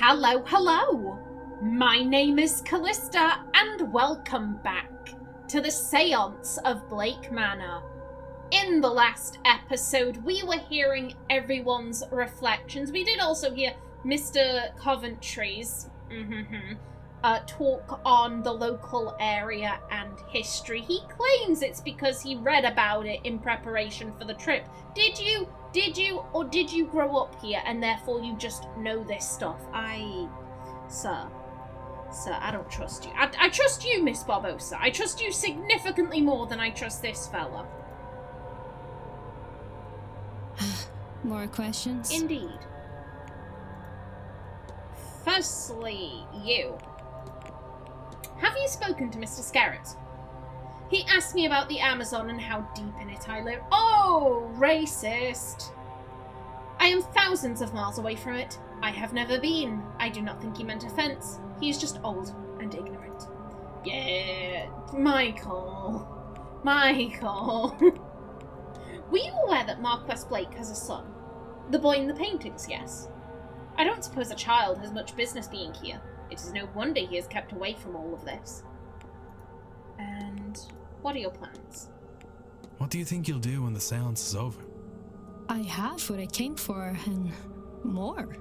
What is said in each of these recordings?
Hello, hello! My name is Kallista, and welcome back to the Séance of Blake Manor. In the last episode, we were hearing everyone's reflections. We did also hear Mr. Coventry's talk on the local area and history. He claims it's because he read about it in preparation for the trip. Did you, or did you grow up here and therefore you just know this stuff? Sir, I don't trust you. I trust you, Miss Barbosa. I trust you significantly more than I trust this fella. More questions? Indeed. Firstly, you. Have you spoken to Mr. Scarrett? He asked me about the Amazon and how deep in it I live. Oh, racist. I am thousands of miles away from it. I have never been. I do not think he meant offence. He is just old and ignorant. Yeah, Michael. Were you aware that Marquess Blake has a son? The boy in the paintings, yes. I don't suppose a child has much business being here. It is no wonder he is kept away from all of this. And what are your plans? What do you think you'll do when the seance is over? I have what I came for, and more.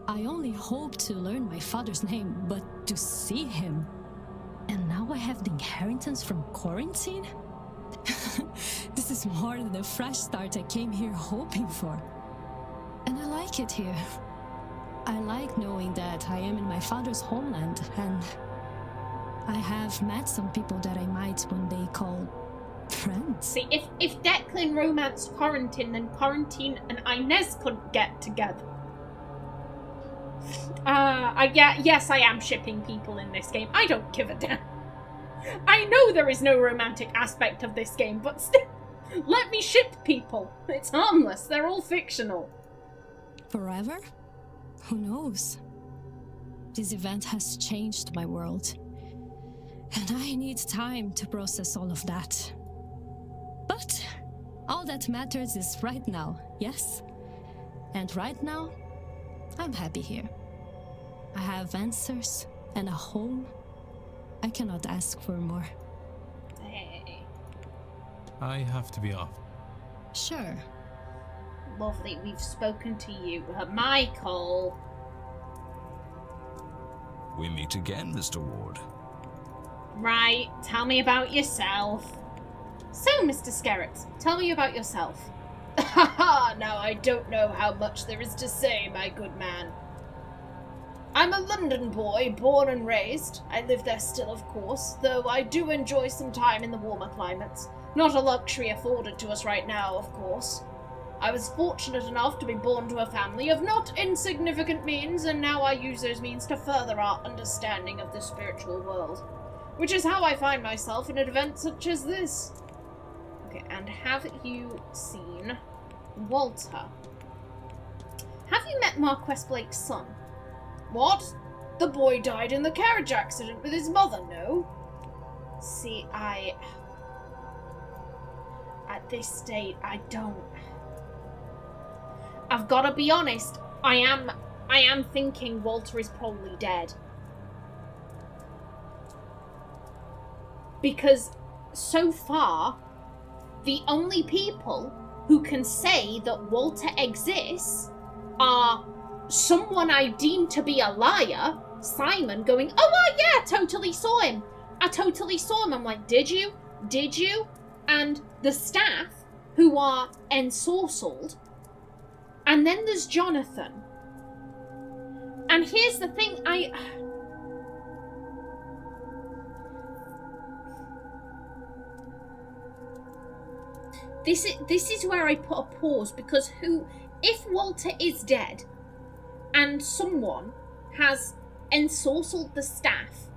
I only hope to learn my father's name, but to see him. And now I have the inheritance from quarantine? This is more than the fresh start I came here hoping for. And I like it here. I like knowing that I am in my father's homeland, and I have met some people that I might one day call friends. See, if Declan romanced Quarantine, then Quarantine and Inez couldn't get together. Yes, I am shipping people in this game. I don't give a damn. I know there is no romantic aspect of this game, but still, let me ship people. It's harmless. They're all fictional. Forever? Who knows? This event has changed my world, and I need time to process all of that. But all that matters is right now, yes? And right now, I'm happy here. I have answers and a home. I cannot ask for more. Hey. I have to be off. Sure. Lovely, we've spoken to you. Michael. We meet again, Mr. Ward. Right, tell me about yourself. So, Mr. Scarrett, tell me about yourself. Haha, now I don't know how much there is to say, my good man. I'm a London boy, born and raised. I live there still, of course, though I do enjoy some time in the warmer climates. Not a luxury afforded to us right now, of course. I was fortunate enough to be born to a family of not insignificant means, and now I use those means to further our understanding of the spiritual world. Which is how I find myself in an event such as this. Okay, and have you seen Walter? Have you met Marquess Blake's son? What? The boy died in the carriage accident with his mother, no? See, at this state, I don't... I've got to be honest, I am thinking Walter is probably dead. Because so far, the only people who can say that Walter exists are someone I deem to be a liar, Simon, going, oh, yeah, totally saw him. I totally saw him. I'm like, did you? Did you? And the staff, who are ensorcelled. And then there's Jonathan. And here's the thing, This is where I put a pause, because if Walter is dead, and someone has ensorcelled the staff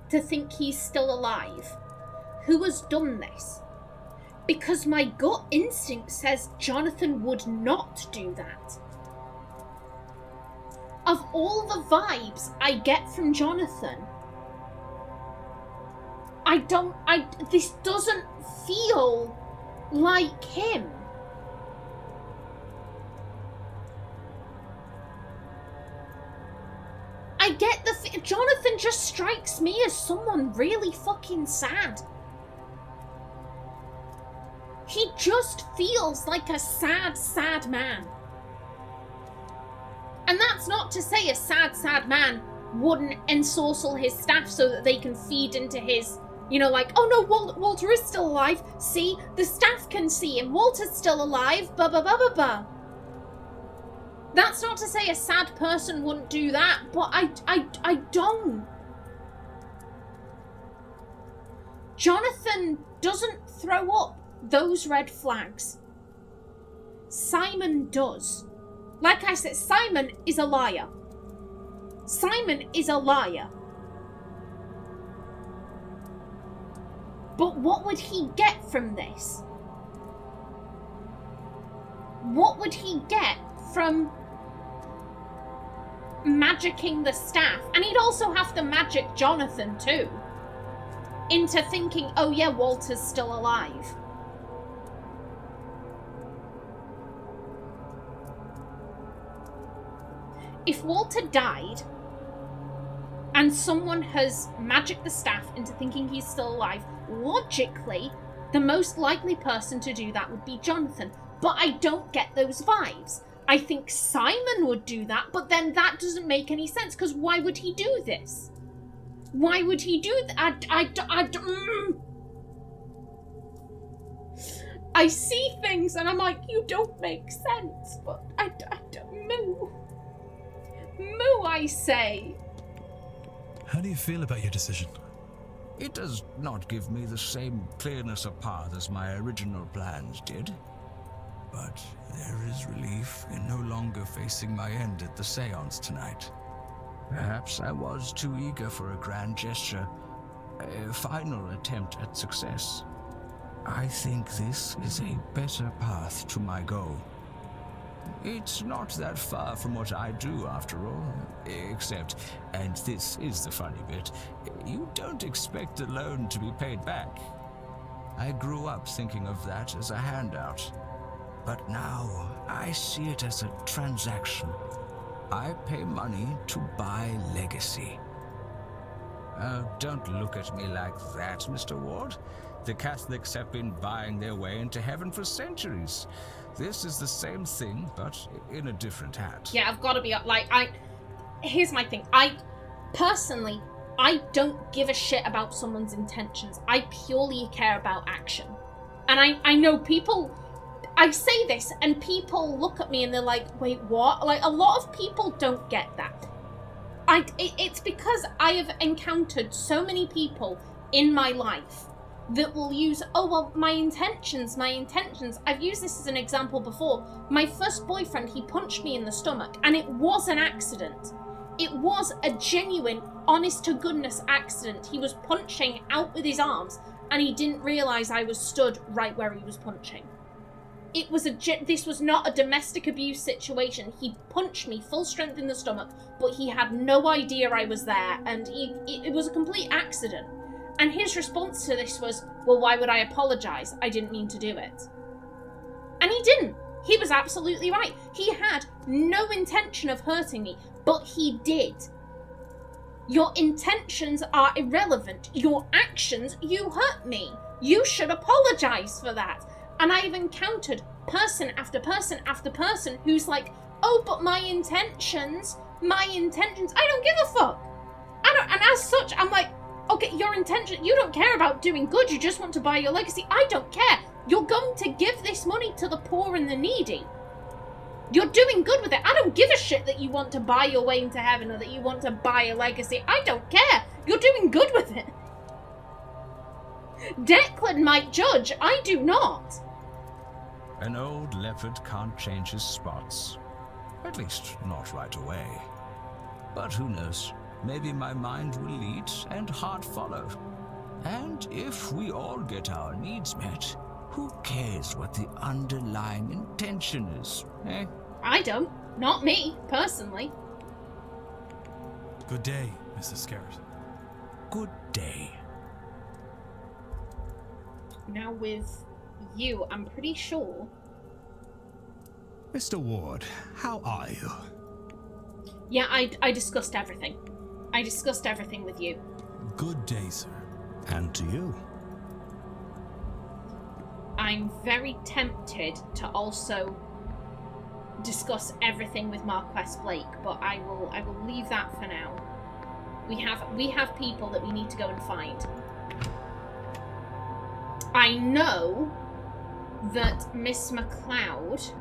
to think he's still alive, who has done this? Because my gut instinct says Jonathan would not do that. Of all the vibes I get from Jonathan, this doesn't feel like him. I get Jonathan just strikes me as someone really fucking sad. He just feels like a sad, sad man. And that's not to say a sad, sad man wouldn't ensorcel his staff so that they can feed into his, you know, like, oh no, Walter is still alive. See, the staff can see him. Walter's still alive. Ba ba ba ba ba. That's not to say a sad person wouldn't do that, but I don't. Jonathan doesn't throw up those red flags. Simon does. Like I said, Simon is a liar. Simon is a liar. But what would he get from this? What would he get from magicking the staff? And he'd also have to magic Jonathan too into thinking, oh yeah, Walter's still alive. If Walter died and someone has magicked the staff into thinking he's still alive, logically, the most likely person to do that would be Jonathan. But I don't get those vibes. I think Simon would do that, but then that doesn't make any sense, because why would he do this? Why would he do that? I see things and I'm like, you don't make sense, but I don't. Moo, I say. How do you feel about your decision? It does not give me the same clearness of path as my original plans did. But there is relief in no longer facing my end at the seance tonight. Perhaps I was too eager for a grand gesture, a final attempt at success. I think this is a better path to my goal. It's not that far from what I do, after all, except, and this is the funny bit, you don't expect the loan to be paid back. I grew up thinking of that as a handout, but now I see it as a transaction. I pay money to buy legacy. Don't look at me like that, Mr. Ward. The Catholics have been buying their way into heaven for centuries. This is the same thing, but in a different hat. Yeah, I've got to be like, here's my thing. Personally, I don't give a shit about someone's intentions. I purely care about action. And I know people, I say this and people look at me and they're like, wait, what? Like, a lot of people don't get that. It's because I have encountered so many people in my life that will use, oh, well, my intentions. I've used this as an example before. My first boyfriend, he punched me in the stomach, and it was an accident. It was a genuine, honest-to-goodness accident. He was punching out with his arms, and he didn't realise I was stood right where he was punching. This was not a domestic abuse situation. He punched me full strength in the stomach, but he had no idea I was there, and it was a complete accident. And his response to this was, well, why would I apologise? I didn't mean to do it. And he didn't. He was absolutely right. He had no intention of hurting me, but he did. Your intentions are irrelevant. Your actions, you hurt me. You should apologise for that. And I've encountered person after person after person who's like, oh, but my intentions, I don't give a fuck. And as such, I'm like, okay, your intention, you don't care about doing good, you just want to buy your legacy. I don't care. You're going to give this money to the poor and the needy. You're doing good with it. I don't give a shit that you want to buy your way into heaven or that you want to buy a legacy. I don't care. You're doing good with it. Declan might judge. I do not. An old leopard can't change his spots. At least, not right away. But who knows? Maybe my mind will lead and heart follow. And if we all get our needs met, who cares what the underlying intention is, eh? I don't. Not me, personally. Good day, Mrs. Scarrett. Good day. Now with you, I'm pretty sure. Mr. Ward, how are you? Yeah, I discussed everything. I discussed everything with you. Good day, sir. And to you. I'm very tempted to also discuss everything with Marquess Blake, but I will leave that for now. We have people that we need to go and find. I know that Miss McLeod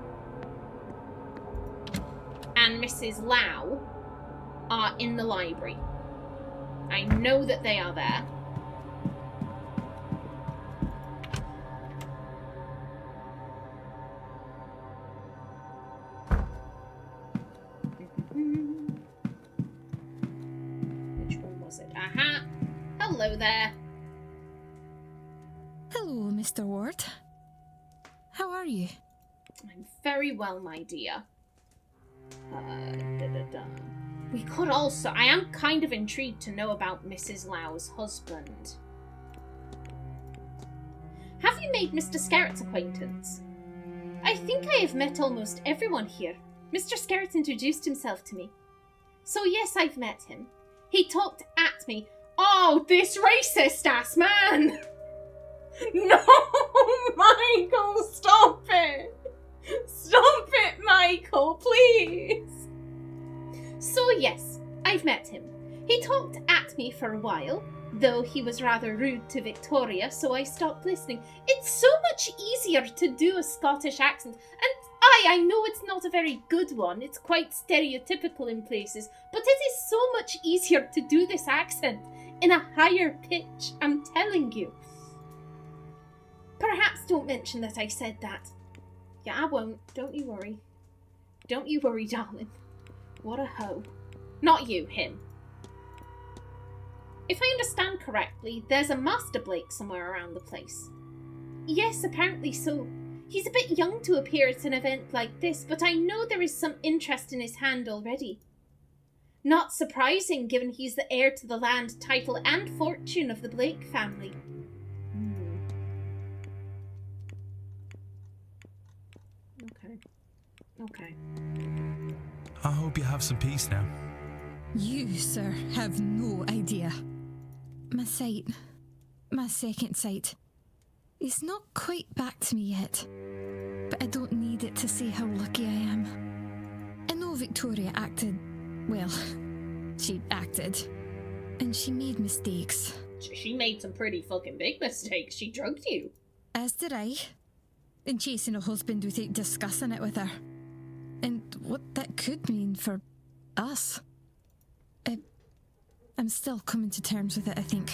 and Mrs. Lau are in the library. I know that they are there. Which one was it? Aha! Hello there. Hello, Mr. Ward. How are you? I'm very well, my dear. We could also... I am kind of intrigued to know about Mrs. Lau's husband. Have you made Mr. Skerritt's acquaintance? I think I have met almost everyone here. Mr. Skerritt introduced himself to me. So yes, I've met him. He talked at me. Oh, this racist-ass man! No, Michael, stop it! Stop it, Michael, please! So yes, I've met him. He talked at me for a while, though he was rather rude to Victoria, so I stopped listening. It's so much easier to do a Scottish accent, and I know it's not a very good one, it's quite stereotypical in places, but it is so much easier to do this accent in a higher pitch, I'm telling you. Perhaps don't mention that I said that. Yeah, I won't. Don't you worry. Don't you worry, darling. What a hoe. Not you, him. If I understand correctly, there's a Master Blake somewhere around the place. Yes, apparently so. He's a bit young to appear at an event like this, but I know there is some interest in his hand already. Not surprising, given he's the heir to the land, title, and fortune of the Blake family. Okay. I hope you have some peace now. You, sir, have no idea. My sight, my second sight, it's not quite back to me yet, but I don't need it to say how lucky I am. I know Victoria acted, well, she acted, and she made mistakes. She made some pretty fucking big mistakes. She drugged you. As did I. In chasing a husband without discussing it with her. And what that could mean for us. I'm still coming to terms with it, I think.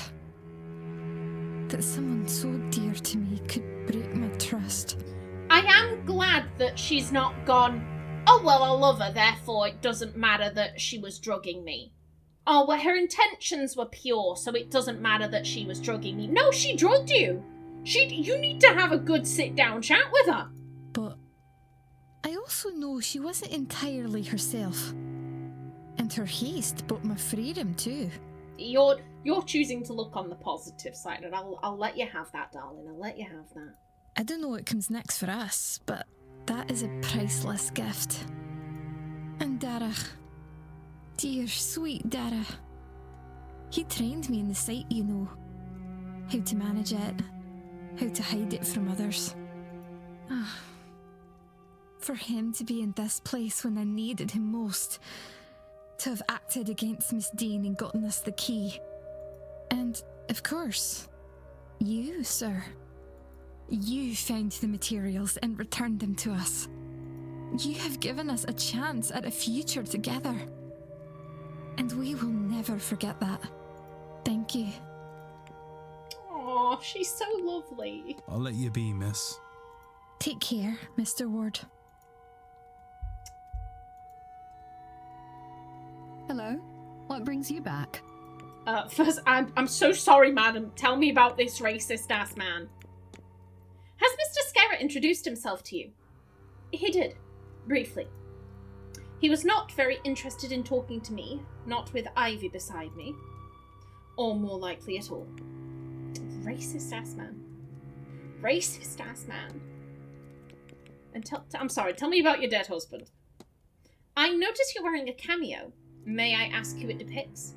That someone so dear to me could break my trust. I am glad that she's not gone, oh well, I love her, therefore it doesn't matter that she was drugging me. Oh well, her intentions were pure, so it doesn't matter that she was drugging me. No, she drugged you. You need to have a good sit-down chat with her. But I also know she wasn't entirely herself. And her haste brought my freedom too. You're choosing to look on the positive side, and I'll let you have that, darling. I'll let you have that. I don't know what comes next for us, but that is a priceless gift. And Dara, dear sweet Dara, he trained me in the sight, you know. How to manage it, how to hide it from others. For him to be in this place when I needed him most, to have acted against Miss Deane and gotten us the key. And, of course, you, sir. You found the materials and returned them to us. You have given us a chance at a future together. And we will never forget that. Thank you. Oh, she's so lovely. I'll let you be, miss. Take care, Mr. Ward. Hello? What brings you back? First, I'm so sorry, madam. Tell me about this racist-ass man. Has Mr. Skerritt introduced himself to you? He did. Briefly. He was not very interested in talking to me, not with Ivy beside me. Or more likely at all. Racist-ass man. Racist-ass man. And I'm sorry, tell me about your dead husband. I notice you're wearing a cameo. May I ask who it depicts?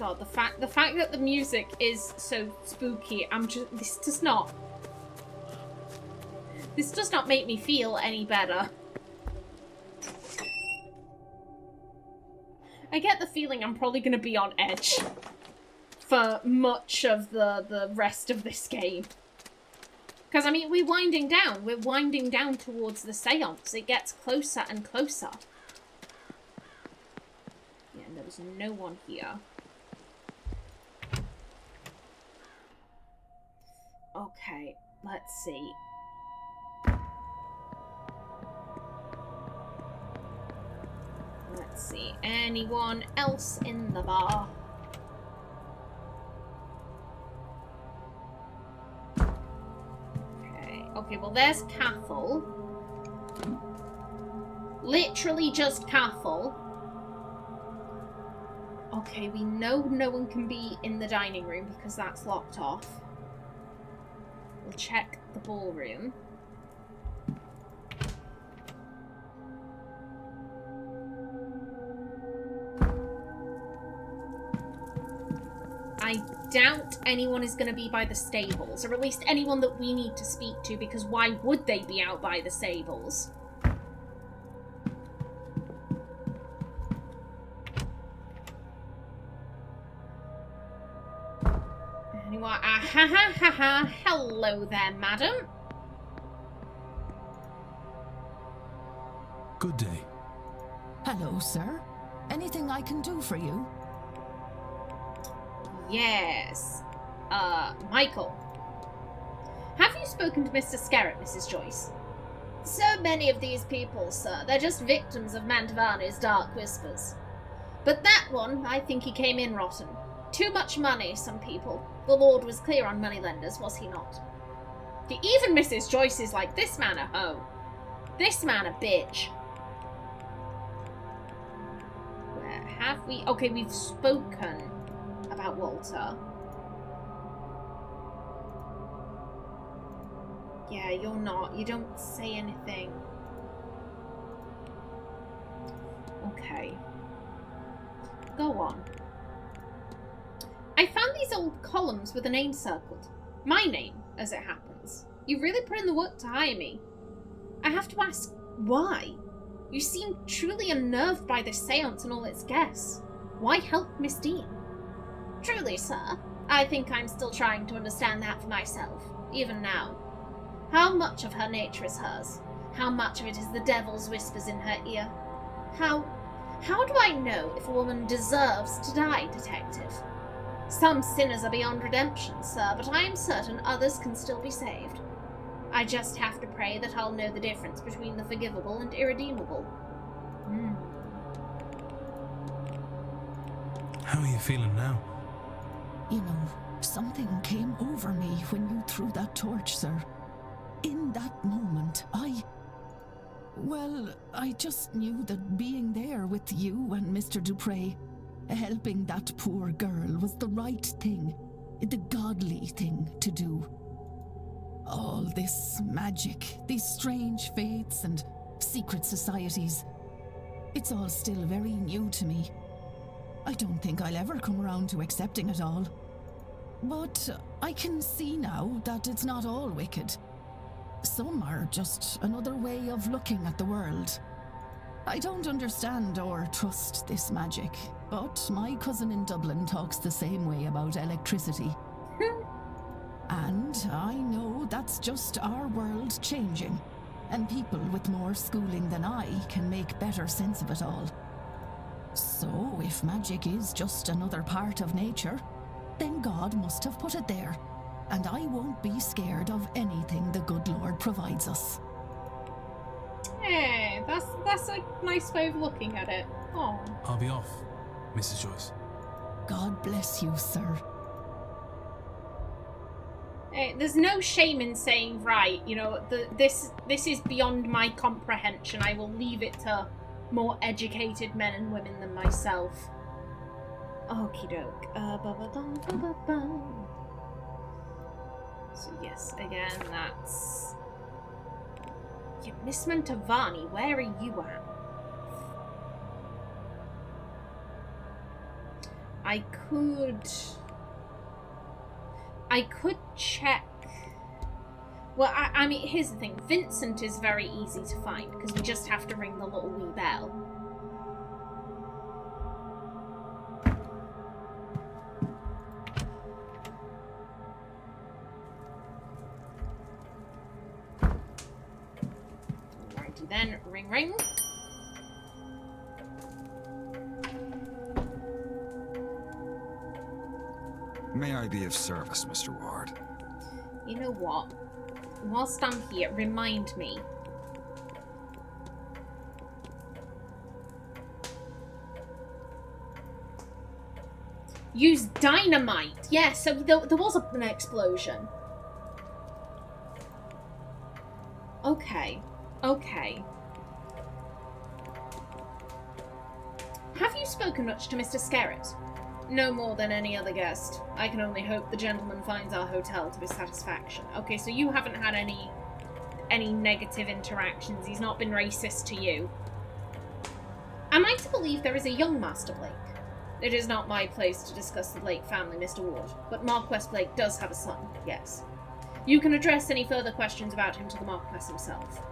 God, the fact that the music is so spooky, this does not make me feel any better. I get the feeling I'm probably going to be on edge for much of the rest of this game. Because, I mean, we're winding down. We're winding down towards the seance. It gets closer and closer. Yeah, and there's no one here. Okay, let's see. Let's see. Anyone else in the bar? Okay, well, there's Cathal. Literally just Cathal. Okay, we know no one can be in the dining room because that's locked off. We'll check the ballroom. I doubt anyone is going to be by the stables, or at least anyone that we need to speak to, because why would they be out by the stables? Anyone? Ah, ha ha ha ha. Hello there, madam. Good day. Hello, sir. Anything I can do for you? Yes. Michael. Have you spoken to Mr. Skerritt, Mrs. Joyce? So many of these people, sir. They're just victims of Mantovani's dark whispers. But that one, I think he came in rotten. Too much money, some people. The Lord was clear on moneylenders, was he not? Even Mrs. Joyce is like, this man a hoe. This man a bitch. Where have we... Okay, we've spoken about Walter. Yeah, you're not. You don't say anything. Okay. Go on. I found these old columns with a name circled. My name, as it happens. You really put in the work to hire me. I have to ask, why? You seem truly unnerved by this seance and all its guests. Why help Miss Deane? Truly, sir. I think I'm still trying to understand that for myself, even now. How much of her nature is hers? How much of it is the devil's whispers in her ear? How do I know if a woman deserves to die, detective? Some sinners are beyond redemption, sir, but I am certain others can still be saved. I just have to pray that I'll know the difference between the forgivable and irredeemable. How are you feeling now? You know, something came over me when you threw that torch, sir. In that moment, I just knew that being there with you and Mr. Dupre, helping that poor girl, was the right thing, the godly thing to do. All this magic, these strange faiths and secret societies, it's all still very new to me. I don't think I'll ever come around to accepting it all. But I can see now that it's not all wicked. Some are just another way of looking at the world. I don't understand or trust this magic, but my cousin in Dublin talks the same way about electricity. And I know that's just our world changing, and people with more schooling than I can make better sense of it all. So if magic is just another part of nature, then God must have put it there, and I won't be scared of anything the good Lord provides us. Hey, that's a nice way of looking at it. Oh. I'll be off, Mrs. Joyce. God bless you, sir. Hey, there's no shame in saying, right, you know, this is beyond my comprehension. I will leave it to more educated men and women than myself. Okie doke. So yes, again, that's... Yeah, Miss Mantovani, where are you at? I could check. Well, I mean, here's the thing. Vincent is very easy to find because we just have to ring the little wee bell. Alrighty then, ring ring. May I be of service, Mr. Ward? You know what? Whilst I'm here, remind me. Use dynamite! Yeah, so there was an explosion. Okay. Okay. Have you spoken much to Mr. Skerritt? No more than any other guest. I can only hope the gentleman finds our hotel to his satisfaction. Okay, so you haven't had any negative interactions. He's not been racist to you. Am I to believe there is a young Master Blake? It is not my place to discuss the Blake family, Mr. Ward, but Marquess Blake does have a son, yes. You can address any further questions about him to the Marquess himself.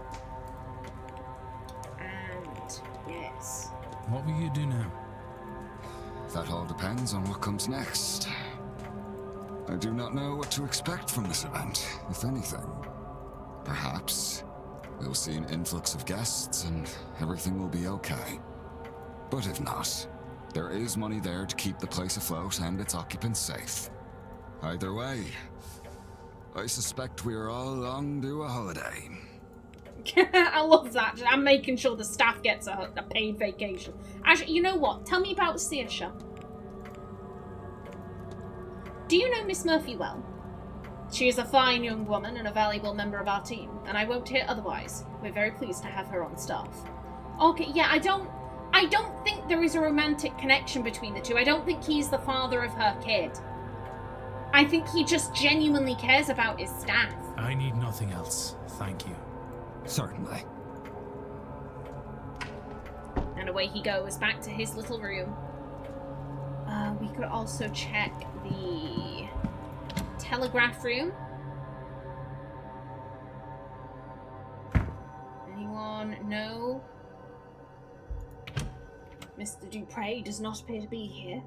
And yes. What will you do now? That all depends on what comes next. I do not know what to expect from this event, if anything. Perhaps we'll see an influx of guests and everything will be okay. But if not, there is money there to keep the place afloat and its occupants safe. Either way, I suspect we are all long due a holiday. I love that. I'm making sure the staff gets a paid vacation. Actually, you know what? Tell me about Saoirse. Do you know Miss Murphy well? She is a fine young woman and a valuable member of our team, and I won't hear otherwise. We're very pleased to have her on staff. Okay, yeah, I don't think there is a romantic connection between the two. I don't think he's the father of her kid. I think he just genuinely cares about his staff. I need nothing else, thank you. Certainly. And away he goes, back to his little room. We could also check the telegraph room. Anyone? No. Mr. Dupre does not appear to be here.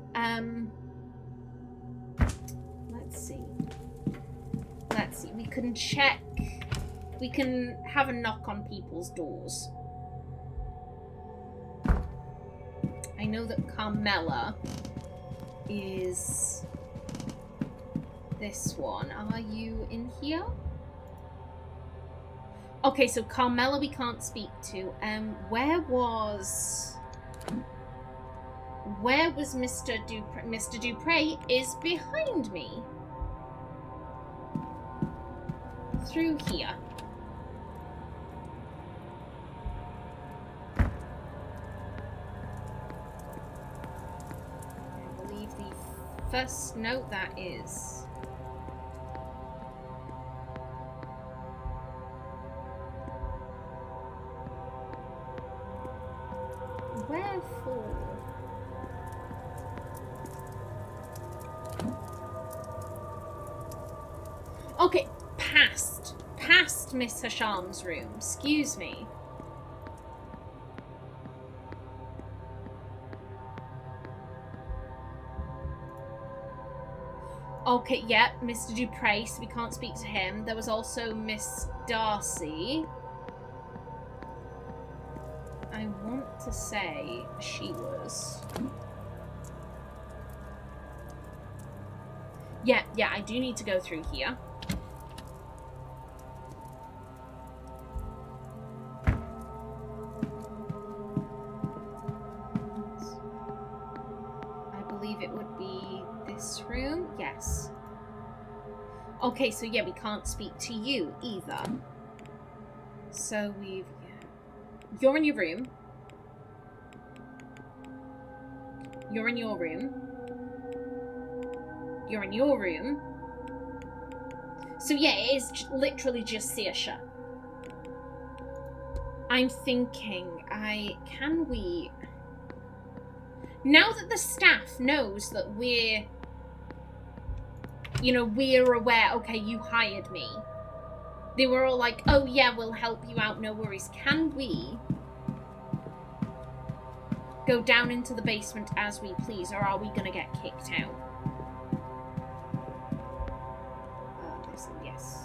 Let's see. We can check. We can have a knock on people's doors. I know that Carmela is this one. Are you in here? Okay, so Carmela we can't speak to. Where was Mr. Dupre? Mr. Dupre is behind me. Through here. I believe the first note that is. Wherefore? Okay, past Miss Hasham's room. Excuse me. Okay, yeah, Mr. Dupre, so we can't speak to him. There was also Miss Darcy. I want to say she was... Yeah, I do need to go through here. I believe it would be this room. Yes. Okay, so yeah, we can't speak to you either. So we've... You're in your room. You're in your room. You're in your room. So yeah, it is literally just Saoirse. I'm thinking, can we... Now that the staff knows that we're, you know, we're aware, okay, you hired me. They were all like, oh yeah, we'll help you out, no worries. Can we go down into the basement as we please, or are we going to get kicked out? Yes.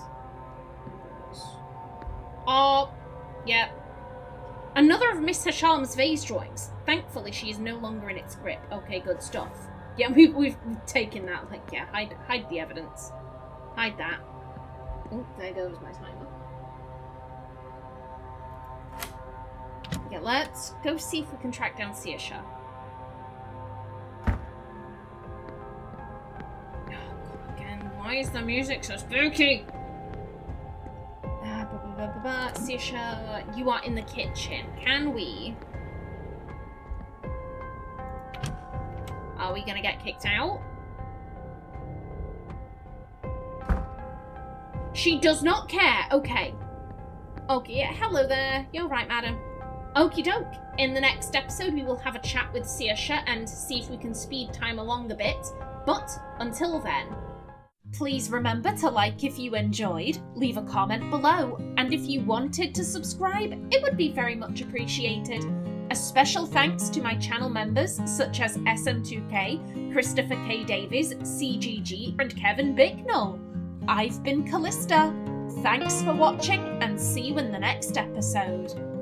Oh, yeah. Another of Miss Hasham's vase drawings. Thankfully, she is no longer in its grip. Okay, good stuff. Yeah, we've taken that. Like, yeah, hide the evidence. Hide that. Oh, there goes my timer. Yeah, let's go see if we can track down Saoirse. Oh, God, again, why is the music so spooky? Saoirse, you are in the kitchen. Can we? Are we gonna get kicked out? She does not care. Okay. Okay, yeah, hello there. You're right, madam. Okie doke. In the next episode, we will have a chat with Saoirse and see if we can speed time along a bit. But until then, please remember to like if you enjoyed, leave a comment below, and if you wanted to subscribe, it would be very much appreciated. A special thanks to my channel members such as SM2K, Christopher K. Davies, CGG, and Kevin Bicknell. I've been Kallista. Thanks for watching, and see you in the next episode.